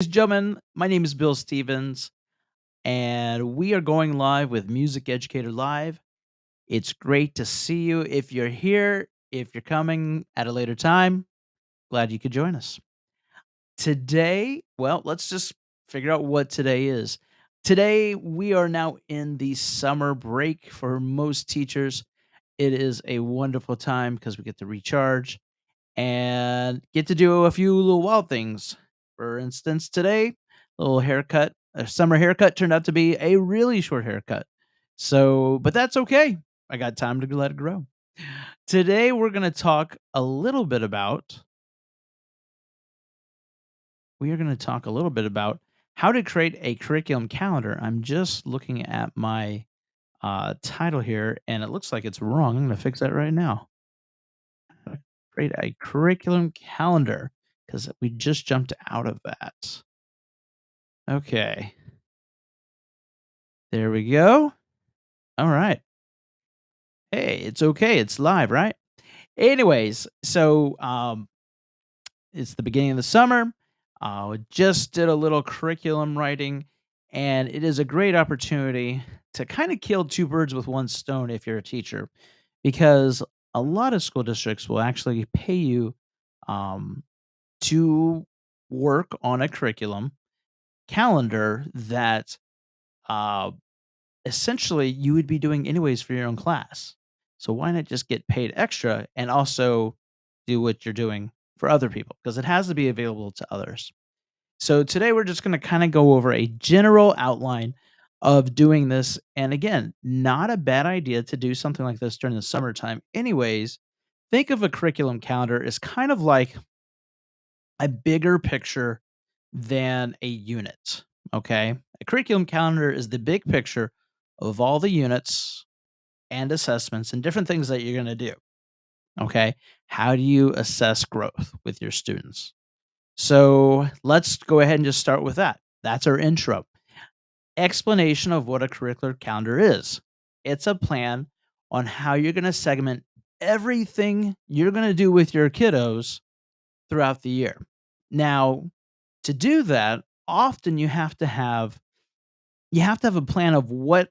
Ladies and gentlemen, my name is Bill Stevens, and we are going live with Music Educator Live. It's great to see you. If you're here, if you're coming at a later time, glad you could join us. Today, well, let's just figure out what today is. Today, we are now in the summer break for most teachers. It is a wonderful time because we get to recharge and get to do a few little wild things. For instance, today, a summer haircut turned out to be a really short haircut. But that's okay. I got time to let it grow. Today, we are going to talk a little bit about how to create a curriculum calendar. I'm just looking at my title here, and it looks like it's wrong. I'm going to fix that right now. Create a curriculum calendar because we just jumped out of that. Okay, there we go. All right. Hey, it's okay. It's live, right? Anyways, it's the beginning of the summer. We just did a little curriculum writing, and it is a great opportunity to kind of kill two birds with one stone if you're a teacher, because a lot of school districts will actually pay you um, to work on a curriculum calendar that uh, essentially you would be doing anyways for your own class. So why not just get paid extra and also do what you're doing for other people? Because it has to be available to others. So today we're just going to kind of go over a general outline of doing this. And again, not a bad idea to do something like this during the summertime. Anyways, think of a curriculum calendar as kind of like a bigger picture than a unit. Okay. A curriculum calendar is the big picture of all the units and assessments and different things that you're going to do. Okay. How do you assess growth with your students? So let's go ahead and just start with that. That's our intro. Explanation of what a curricular calendar is. It's a plan on how you're going to segment everything you're going to do with your kiddos throughout the year. Now, to do that, often you have to have a plan of what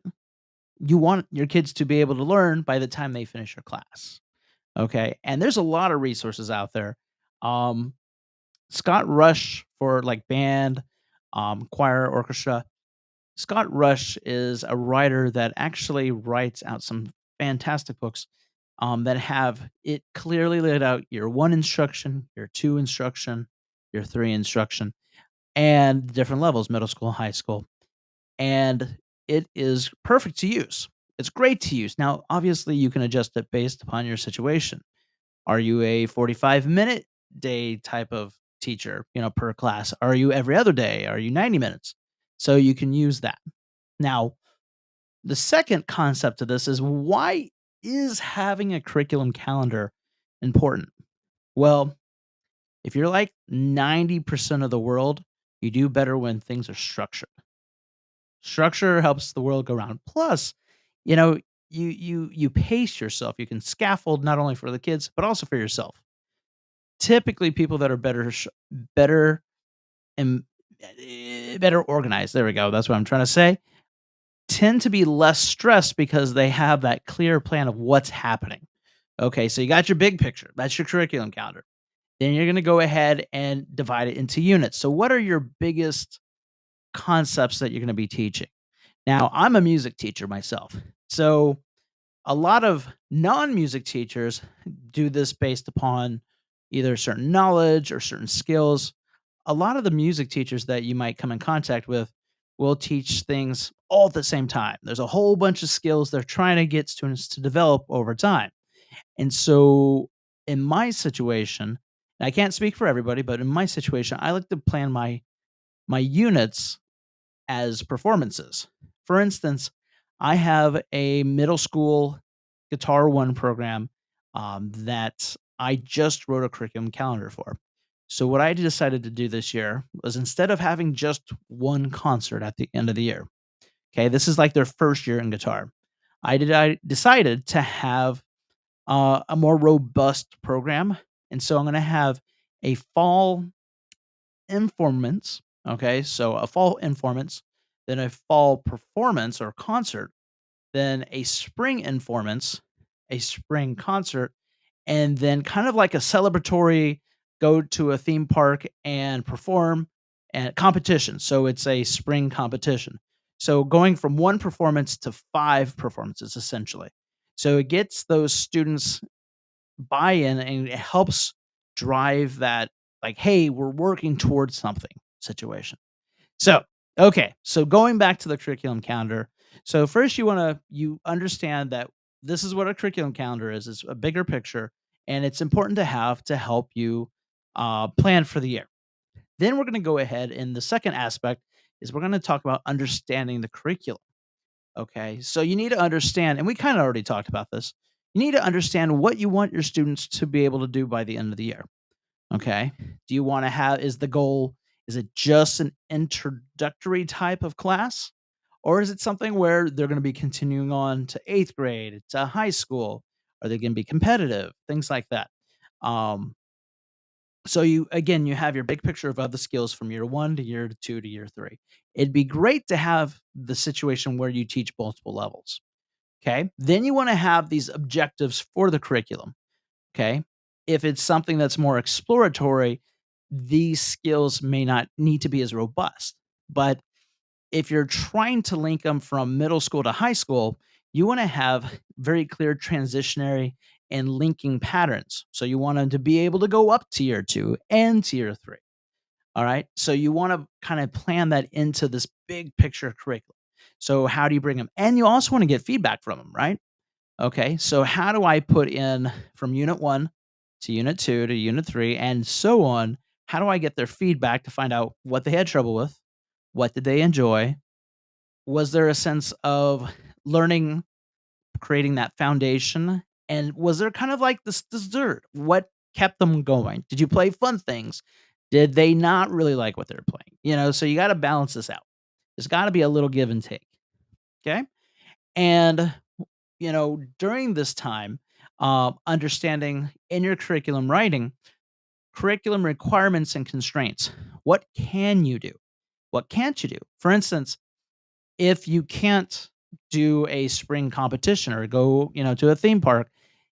you want your kids to be able to learn by the time they finish your class. Okay? And there's a lot of resources out there. Um Scott Rush for like band, choir, orchestra. Scott Rush is a writer that actually writes out some fantastic books that have it clearly laid out your one instruction, your two instruction, your three instruction, and different levels middle school, high school. And it is perfect to use. It's great to use. Now, obviously, you can adjust it based upon your situation. Are you a 45-minute day type of teacher, per class? Are you every other day? Are you 90 minutes? So you can use that. Now, the second concept of this is why is having a curriculum calendar important? Well, if you're like 90% of the world, you do better when things are structured. Structure helps the world go round. Plus, you know, you pace yourself. You can scaffold not only for the kids, but also for yourself. Typically, people that are better and better organized, there we go, that's what I'm trying to say, tend to be less stressed because they have that clear plan of what's happening. Okay, so you got your big picture, that's your curriculum calendar. Then you're gonna go ahead and divide it into units. So what are your biggest concepts that you're gonna be teaching? Now, I'm a music teacher myself, so a lot of non-music teachers do this based upon either certain knowledge or certain skills. A lot of the music teachers that you might come in contact with will teach things all at the same time. There's a whole bunch of skills they're trying to get students to develop over time. And so in my situation, and I can't speak for everybody, but in my situation, I like to plan my units as performances. For instance, I have a middle school Guitar One program that I just wrote a curriculum calendar for. So, what I decided to do this year was instead of having just one concert at the end of the year, okay, this is like their first year in guitar. I decided to have a more robust program, and so I'm going to have a fall informants, Okay, so a fall informants, then a fall performance or concert, then a spring informants, a spring concert, and then kind of like a celebratory go to a theme park and perform and competition. So it's a spring competition. So going from one performance to five performances essentially. So it gets those students buy-in and it helps drive that like, hey, we're working towards something situation. So, okay, so going back to the curriculum calendar. So first you understand that this is what a curriculum calendar is. It's a bigger picture and it's important to have to help you plan for the year. Then we're going to go ahead and the second aspect is we're going to talk about understanding the curriculum. Okay. So you need to understand, and we kind of already talked about this. You need to understand what you want your students to be able to do by the end of the year. Okay. Do you wanna have is the goal is it just an introductory type of class? Or is it something where they're gonna be continuing on to 8th grade, to high school? Are they gonna be competitive? Things like that. Um, so you have your big picture of other skills from year 1 to year 2 to year 3. It'd be great to have the situation where you teach multiple levels, okay? Then you wanna have these objectives for the curriculum. Okay. If it's something that's more exploratory, these skills may not need to be as robust. But if you're trying to link them from middle school to high school, you want to have very clear transitionary and linking patterns. So you want them to be able to go up to year 2 and to year 3. All right. So you want to kind of plan that into this big picture curriculum. So how do you bring them? And you also want to get feedback from them, right? Okay, so how do I put in from unit 1 to unit 2 to unit 3 and so on? How do I get their feedback to find out what they had trouble with? What did they enjoy? Was there a sense of learning, creating that foundation? And was there kind of like this dessert? What kept them going? Did you play fun things? Did they not really like what they're playing? So you got to balance this out. There's got to be a little give and take. Okay. And during this time, understanding in your curriculum writing, curriculum requirements and constraints. What can you do? What can't you do? For instance, if you can't do a spring competition or go, to a theme park,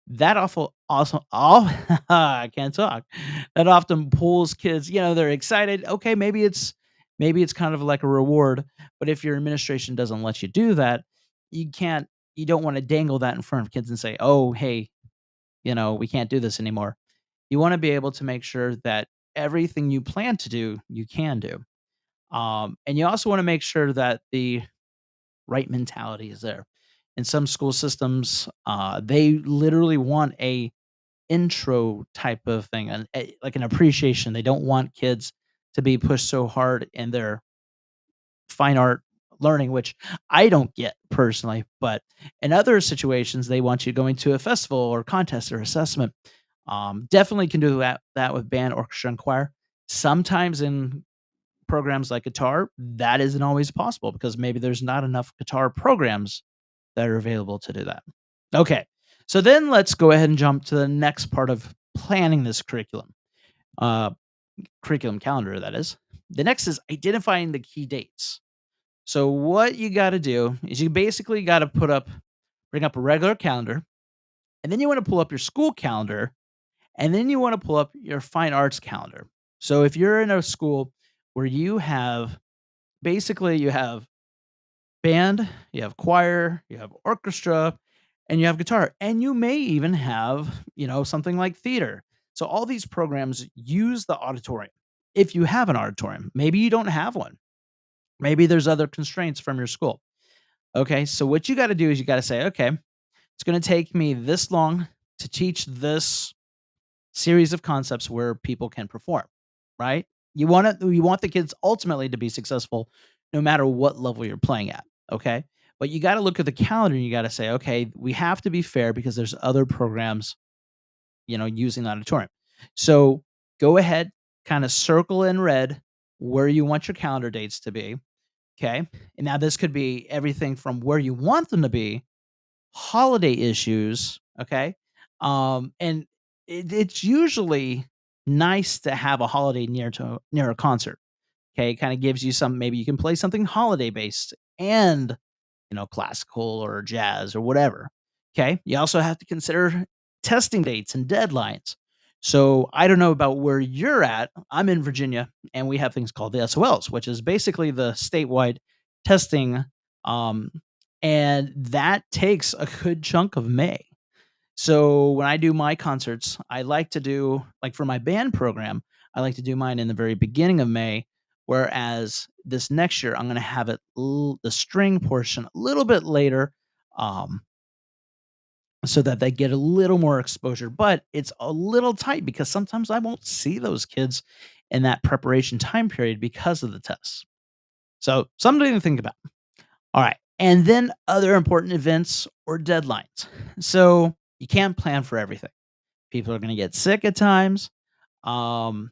that awful also all I can't talk. That often pulls kids, they're excited. Okay, maybe it's kind of like a reward, but if your administration doesn't let you do that, you can't you don't want to dangle that in front of kids and say, "Oh, hey, we can't do this anymore." You want to be able to make sure that everything you plan to do, you can do. And you also want to make sure that the right mentality is there. In some school systems, they literally want a intro type of thing, like an appreciation. They don't want kids to be pushed so hard in their fine art learning, which I don't get personally. But in other situations, they want you going to a festival or contest or assessment. Definitely can do that with band, orchestra, and choir. Sometimes in programs like guitar, that isn't always possible because maybe there's not enough guitar programs that are available to do that. Okay. So then let's go ahead and jump to the next part of planning this uh, curriculum calendar, that is. The next is identifying the key dates. So what you got to do is you basically got to bring up a regular calendar, and then you want to pull up your school calendar, and then you want to pull up your fine arts calendar. So if you're in a school where you have band, you have choir, you have orchestra, and you have guitar, and you may even have, something like theater. So all these programs use the auditorium. If you have an auditorium, maybe you don't have one. Maybe there's other constraints from your school. Okay, so what you got to do is you got to say, okay, it's going to take me this long to teach this series of concepts where people can perform, right? You want the kids ultimately to be successful no matter what level you're playing at, okay? But you got to look at the calendar and you got to say, okay, we have to be fair because there's other programs, using the auditorium. So go ahead, kind of circle in red where you want your calendar dates to be, okay? And now this could be everything from where you want them to be, holiday issues, okay? And it's usually nice to have a holiday near a concert, Okay, it kind of gives you some, maybe you can play something holiday based and, classical or jazz or whatever. Okay. You also have to consider testing dates and deadlines. So I don't know about where you're at. I'm in Virginia and we have things called the SOLs, which is basically the statewide testing. Um, and that takes a good chunk of May. So when I do my concerts, I like to do, like, for my band program, I like to do mine in the very beginning of May, whereas this next year I'm going to have it the string portion a little bit later, um, so that they get a little more exposure. But it's a little tight because sometimes I won't see those kids in that preparation time period because of the tests. So something to think about. All right. And then other important events or deadlines. So you can't plan for everything. People are gonna get sick at times. Um,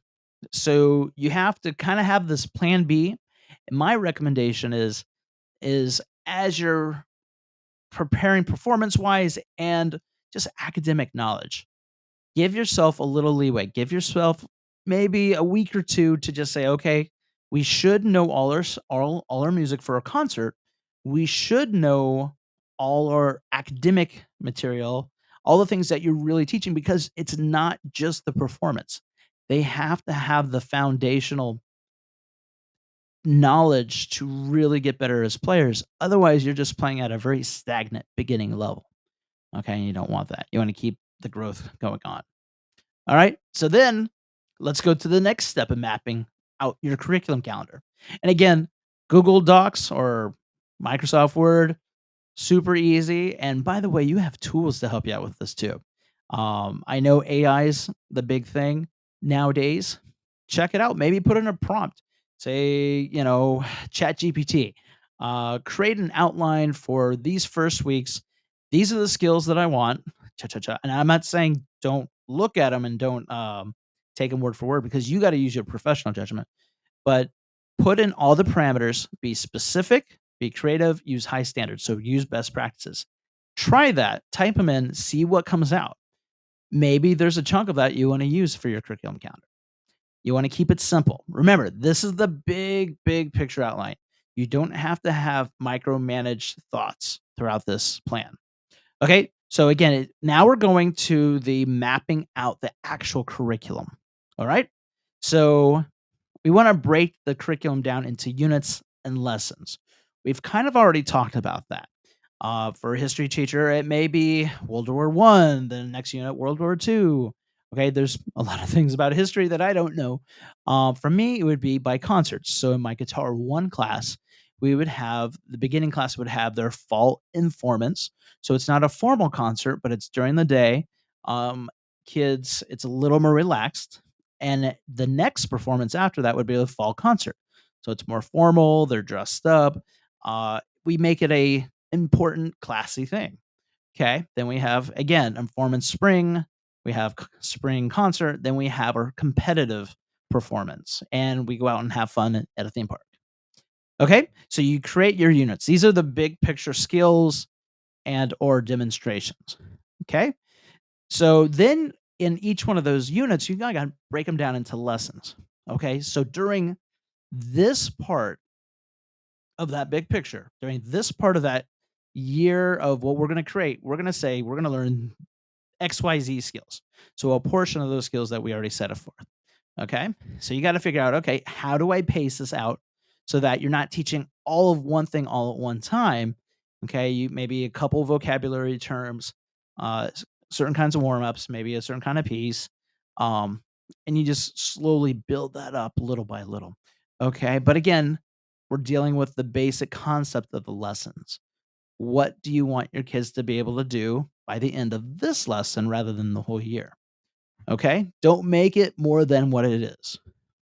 so you have to kinda have this plan B. And my recommendation is as you're preparing performance-wise and just academic knowledge, give yourself a little leeway. Give yourself maybe a week or 2 to just say, "Okay, we should know all our music for a concert. We should know all our academic material, all the things that you're really teaching," because it's not just the performance. They have to have the foundational knowledge to really get better as players. Otherwise, you're just playing at a very stagnant beginning level, okay? And you don't want that. You wanna keep the growth going on. All right. So then let's go to the next step in mapping out your curriculum calendar. And again, Google Docs or Microsoft Word, super easy. And by the way, you have tools to help you out with this too. I know AI is the big thing nowadays. Check it out. Maybe put in a prompt. Say, Chat GPT. Create an outline for these first weeks. These are the skills that I want. Cha cha cha. And I'm not saying don't look at them and don't take them word for word, because you got to use your professional judgment. But put in all the parameters, be specific, be creative, use high standards. So use best practices. Try that, type them in, see what comes out. Maybe there's a chunk of that you want to use for your curriculum calendar. You want to keep it simple. Remember, this is the big, big picture outline. You don't have to have micromanaged thoughts throughout this plan. Okay. So again, now we're going to the mapping out the actual curriculum. All right. So we want to break the curriculum down into units and lessons. We've kind of already talked about that. For a history teacher, it may be World War One, the next unit, World War Two. Okay, there's a lot of things about history that I don't know. For me, it would be by concerts. So in my Guitar One class, we would have the beginning class would have their fall informants. So it's not a formal concert, but it's during the day. Um, Kids, it's a little more relaxed, and the next performance after that would be the fall concert. So it's more formal, they're dressed up. We make it a important, classy thing. Okay. Then we have, again, performance spring. We have spring concert. Then we have our competitive performance, and we go out and have fun at a theme park. Okay. So you create your units. These are the big picture skills and or demonstrations. Okay. So then in each one of those units, you gotta break them down into lessons. Okay. So during this part of that big picture, during this part of that year of what we're going to create, we're going to say we're going to learn XYZ skills. So a portion of those skills that we already set it for. Okay. So you got to figure out, okay, how do I pace this out so that you're not teaching all of one thing all at one time? Okay. You maybe a couple vocabulary terms, certain kinds of warm ups, maybe a certain kind of piece. Um, and you just slowly build that up little by little. Okay. But again, we're dealing with the basic concept of the lessons. What do you want your kids to be able to do by the end of this lesson rather than the whole year? Okay? Don't make it more than what it is.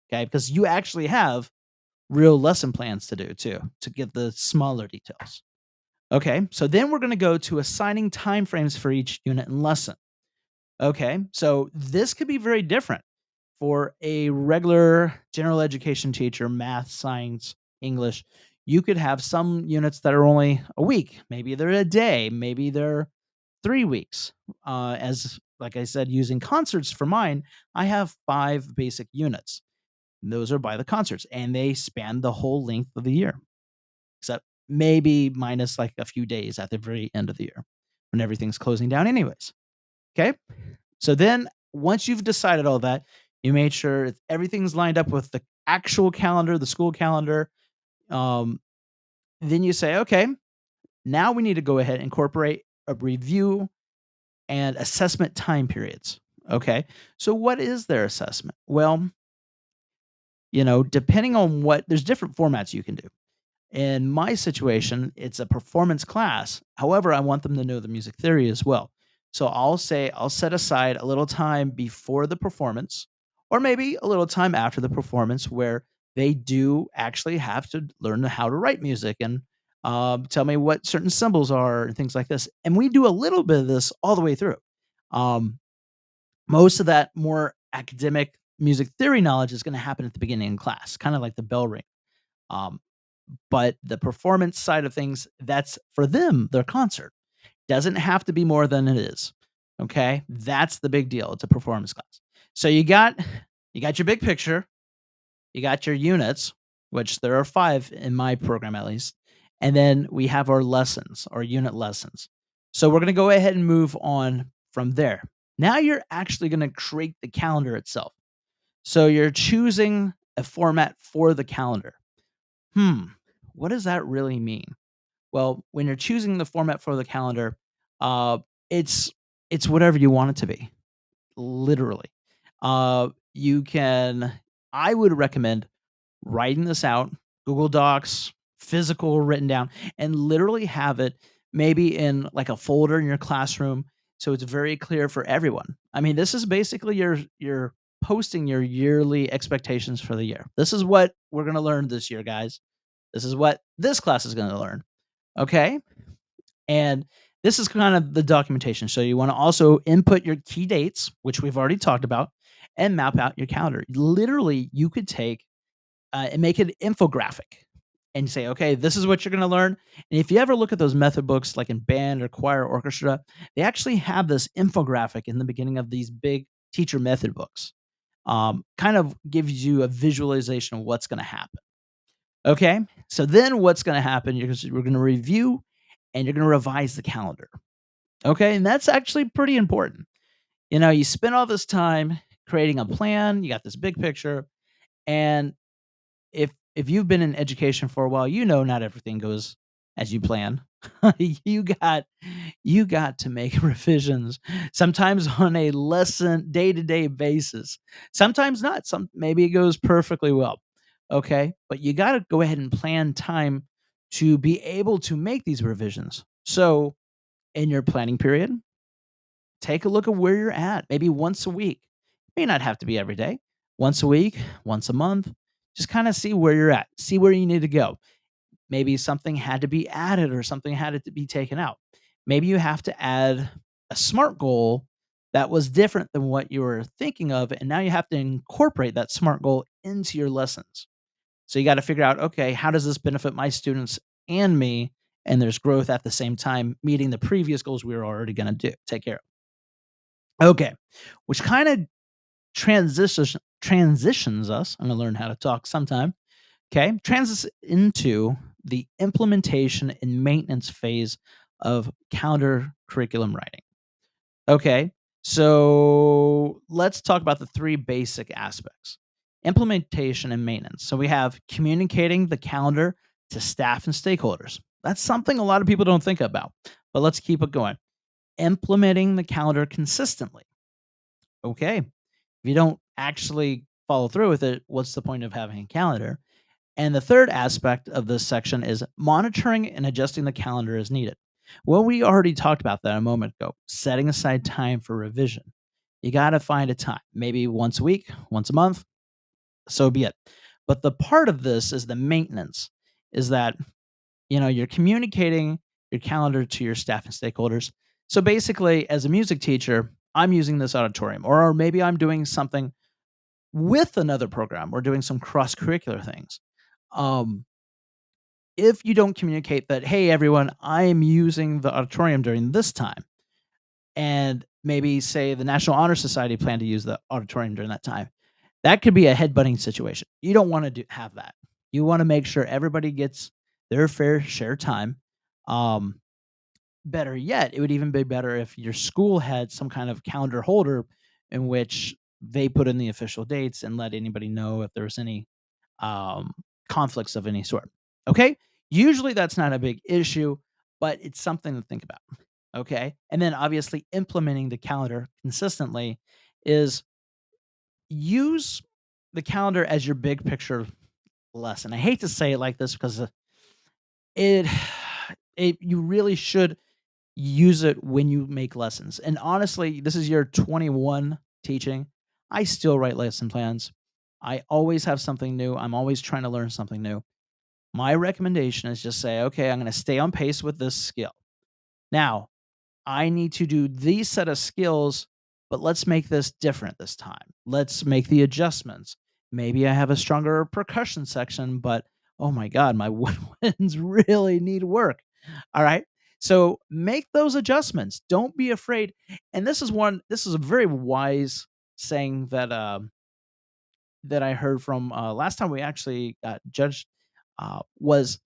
Okay? Because you actually have real lesson plans to do too, to get the smaller details. Okay? So then we're going to go to assigning timeframes for each unit and lesson. Okay? So this could be very different for a regular general education teacher, math, science, English. You could have some units that are only a week, maybe they're a day, maybe they're 3 weeks. As like I said, using concerts for mine, I have 5 basic units. Those are by the concerts, and they span the whole length of the year, except maybe minus like a few days at the very end of the year when everything's closing down, anyways. Okay. So then once you've decided all that, you made sure everything's lined up with the actual calendar, the school calendar. Um, then you say, okay, now we need to go ahead and incorporate a review and assessment time periods. Okay. So what is their assessment? Well, depending on there's different formats you can do. In my situation, it's a performance class. However, I want them to know the music theory as well. So I'll set aside a little time before the performance, or maybe a little time after the performance where they do actually have to learn how to write music and tell me what certain symbols are and things like this. And we do a little bit of this all the way through. Um, Most of that more academic music theory knowledge is going to happen at the beginning in class, kind of like the bell ring. Um, but the performance side of things, that's for them, their concert. Doesn't have to be more than it is. Okay? That's the big deal. It's a performance class. So you got your big picture, you got your units, which there are 5 in my program at least. And then we have our lessons, our unit lessons. So we're going to go ahead and move on from there. Now you're actually going to create the calendar itself. So you're choosing a format for the calendar. Hmm, what does that really mean? Well, when you're choosing the format for the calendar, uh, it's it's whatever you want it to be, literally. You can I would recommend writing this out, Google Docs, physical written down, and literally have it maybe in like a folder in your classroom so it's very clear for everyone. I mean, this is basically your posting your yearly expectations for the year. This is what we're going to learn this year, guys. This is what this class is going to learn. Okay? And this is kind of the documentation. So you want to also input your key dates, which we've already talked about, and map out your calendar. Literally, you could take and make an infographic and say, okay, this is what you're going to learn. And if you ever look at those method books, like in band or choir, or orchestra, they actually have this infographic in the beginning of these big teacher method books. Kind of gives you a visualization of what's going to happen. Okay. So then what's going to happen? We're going to review and you're going to revise the calendar. Okay. And that's actually pretty important. You spend all this time creating a plan, you got this big picture, and if you've been in education for a while, not everything goes as you plan. you got you got to make revisions sometimes on a lesson day-to-day basis. Sometimes not. Maybe it goes perfectly well. Okay? But you got to go ahead and plan time to be able to make these revisions. So, in your planning period, take a look at where you're at, maybe once a week. May not have to be every day. Once a week, once a month. Just kind of see where you're at, see where you need to go. Maybe something had to be added or something had to be taken out. Maybe you have to add a SMART goal that was different than what you were thinking of. And now you have to incorporate that SMART goal into your lessons. So you got to figure out, okay, how does this benefit my students and me? And there's growth at the same time, meeting the previous goals we were already going to take care of. Okay, which kind of transitions us. I'm gonna learn how to talk sometime. Okay, transitions into the implementation and maintenance phase of counter curriculum writing. Okay, so let's talk about the 3 basic aspects: implementation and maintenance. So we have communicating the calendar to staff and stakeholders. That's something a lot of people don't think about, but let's keep it going. Implementing the calendar consistently. Okay. If you don't actually follow through with it, what's the point of having a calendar? And the third aspect of this section is monitoring and adjusting the calendar as needed. Well, we already talked about that a moment ago, setting aside time for revision. You got to find a time, maybe once a week, once a month, so be it. But the part of this is the maintenance, is that you're communicating your calendar to your staff and stakeholders. So basically, as a music teacher, I'm using this auditorium, or maybe I'm doing something with another program. We're doing some cross curricular things. Um, if you don't communicate that, hey, everyone, I am using the auditorium during this time, and maybe say the National Honor Society plan to use the auditorium during that time, That could be a headbutting situation. You don't wanna do have that. You wanna make sure everybody gets their fair share time. Um, Better yet, it would even be better if your school had some kind of calendar holder in which they put in the official dates and let anybody know if there's any, um, conflicts of any sort. Okay? Usually, that's not a big issue, but it's something to think about. Okay? And then, obviously, implementing the calendar consistently is use the calendar as your big picture lesson. I hate to say it like this because it you really should use it when you make lessons. And honestly, this is year 21 teaching. I still write lesson plans. I always have something new. I'm always trying to learn something new. My recommendation is just say, okay, I'm going to stay on pace with this skill. Now, I need to do these set of skills, but let's make this different this time. Let's make the adjustments. Maybe I have a stronger percussion section, but oh my God, my woodwinds really need work. All right. So make those adjustments. Don't be afraid. And this is a very wise saying that that I heard from last time we actually got judged was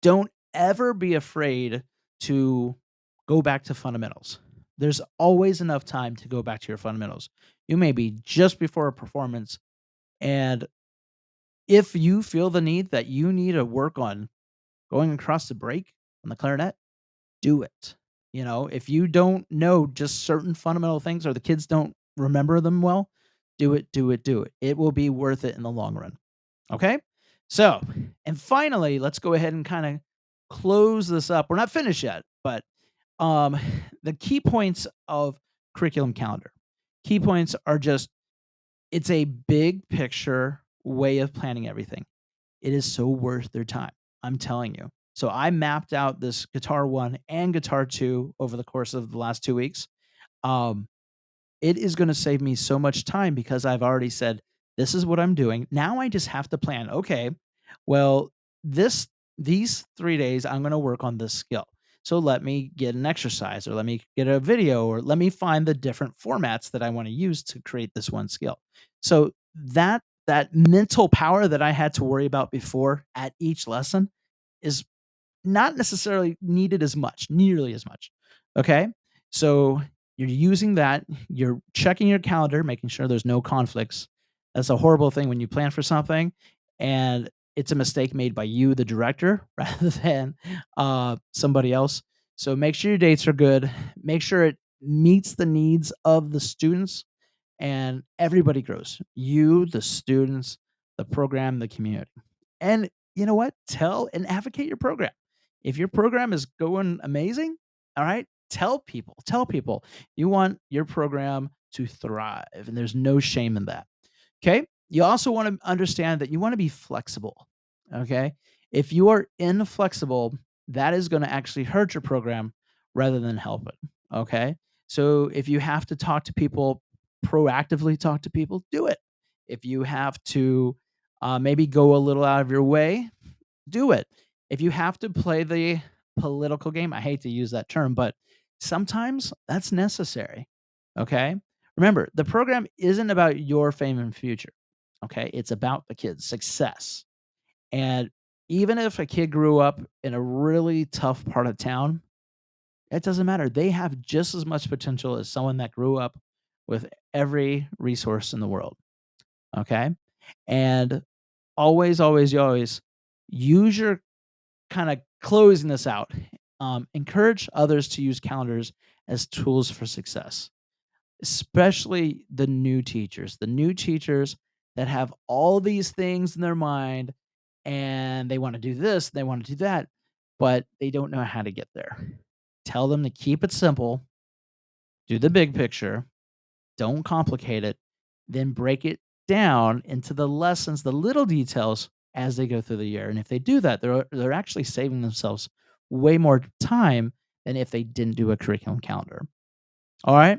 don't ever be afraid to go back to fundamentals. There's always enough time to go back to your fundamentals. You may be just before a performance, and if you feel the need that you need to work on going across the break on the clarinet, do it. You know, if you don't know just certain fundamental things or the kids don't remember them well, do it, do it, do it. It will be worth it in the long run. Okay? So, and finally, let's go ahead and kind of close this up. We're not finished yet, but um the key points of curriculum calendar. Key points are just it's a big picture way of planning everything. It is so worth their time. I'm telling you. So I mapped out this guitar 1 and guitar 2 over the course of the last 2 weeks. Um it is gonna save me so much time because I've already said, "This is what I'm doing." Now I just have to plan, "Okay, well, this these 3 days, I'm gonna work on this skill. So let me get an exercise, or let me get a video, or let me find the different formats that I wanna use to create this one skill." So that mental power that I had to worry about before at each lesson is not necessarily needed as much, nearly as much. Okay? So you're using that, you're checking your calendar, making sure there's no conflicts. That's a horrible thing when you plan for something and it's a mistake made by you, the director, rather than somebody else. So make sure your dates are good. Make sure it meets the needs of the students and everybody grows. You, the students, the program, the community. And you know what? Tell and advocate your program. If your program is going amazing, all right, tell people you want your program to thrive, and there's no shame in that. Okay. You also want to understand that you want to be flexible. Okay. If you are inflexible, that is going to actually hurt your program rather than help it. Okay. So if you have to talk to people, proactively talk to people, do it. If you have to maybe go a little out of your way, do it. If you have to play the political game, I hate to use that term, but sometimes that's necessary. Okay. Remember, the program isn't about your fame and future. Okay. It's about the kid's success. And even if a kid grew up in a really tough part of town, it doesn't matter. They have just as much potential as someone that grew up with every resource in the world. Okay. And always use your kind of closing this out. Encourage others to use calendars as tools for success, especially the new teachers that have all these things in their mind and they want to do this, they want to do that, but they don't know how to get there. Tell them to keep it simple, do the big picture, don't complicate it, then break it down into the lessons, the little details as they go through the year. And if they do that, they're actually saving themselves way more time than if they didn't do a curriculum calendar. All right.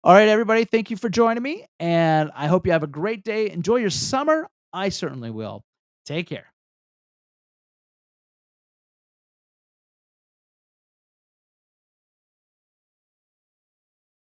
All right, everybody. Thank you for joining me. And I hope you have a great day. Enjoy your summer. I certainly will. Take care.